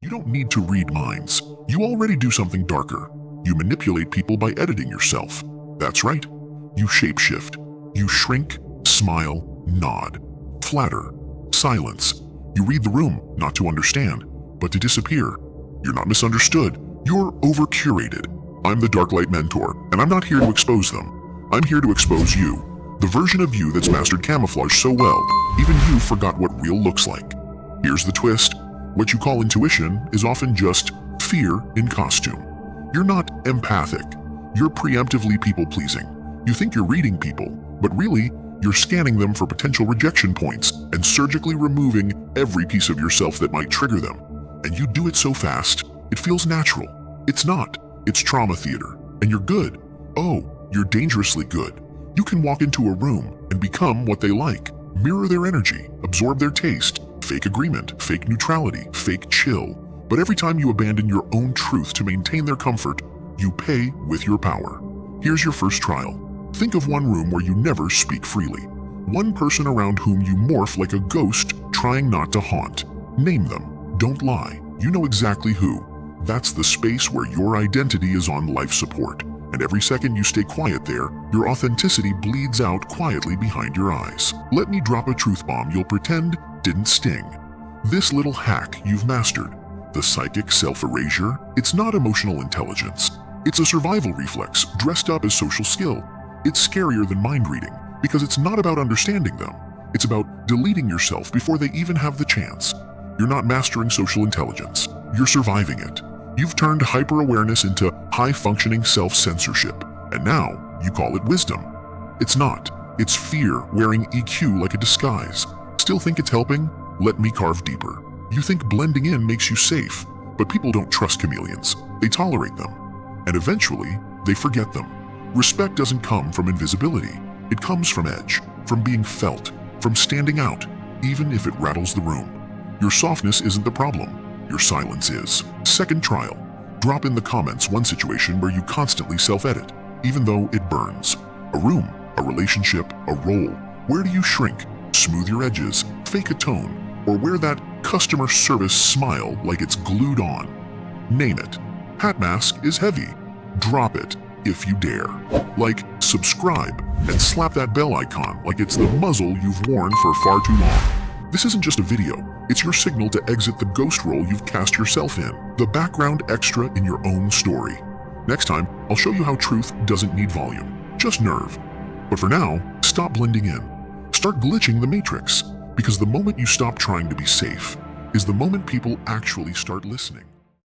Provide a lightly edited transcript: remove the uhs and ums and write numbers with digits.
You don't need to read minds. You already do something darker. You manipulate people by editing yourself. That's right. You shapeshift. You shrink, smile, nod, flatter, silence. You read the room, not to understand, but to disappear. You're not misunderstood. You're over-curated. I'm the Dark Light Mentor, and I'm not here to expose them. I'm here to expose you. The version of you that's mastered camouflage so well, even you forgot what real looks like. Here's the twist. What you call intuition is often just fear in costume. You're not empathic. You're preemptively people-pleasing. You think you're reading people, but really, you're scanning them for potential rejection points and surgically removing every piece of yourself that might trigger them. And you do it so fast, it feels natural. It's not. It's trauma theater. And you're good. Oh, you're dangerously good. You can walk into a room and become what they like, mirror their energy, absorb their taste, fake agreement, fake neutrality, fake chill. But every time you abandon your own truth to maintain their comfort, you pay with your power. Here's your first trial. Think of one room where you never speak freely. One person around whom you morph like a ghost trying not to haunt. Name them. Don't lie. You know exactly who. That's the space where your identity is on life support. And every second you stay quiet there, your authenticity bleeds out quietly behind your eyes. Let me drop a truth bomb you'll pretend didn't sting. This little hack you've mastered, the psychic self-erasure, it's not emotional intelligence. It's a survival reflex dressed up as social skill. It's scarier than mind reading because it's not about understanding them. It's about deleting yourself before they even have the chance. You're not mastering social intelligence. You're surviving it. You've turned hyper-awareness into high-functioning self-censorship, and now you call it wisdom. It's not. It's fear wearing EQ like a disguise. Still think it's helping? Let me carve deeper. You think blending in makes you safe, but people don't trust chameleons. They tolerate them. And eventually, they forget them. Respect doesn't come from invisibility. It comes from edge, from being felt, from standing out, even if it rattles the room. Your softness isn't the problem. Your silence is. Second trial. Drop in the comments one situation where you constantly self-edit, even though it burns. A room, a relationship, a role. Where do you shrink, smooth your edges, fake a tone, or wear that customer service smile like it's glued on? Name it. Hat mask is heavy. Drop it if you dare. Like, subscribe, and slap that bell icon like it's the muzzle you've worn for far too long. This isn't just a video, it's your signal to exit the ghost role you've cast yourself in, the background extra in your own story. Next time, I'll show you how truth doesn't need volume, just nerve. But for now, stop blending in. Start glitching the matrix, because the moment you stop trying to be safe is the moment people actually start listening.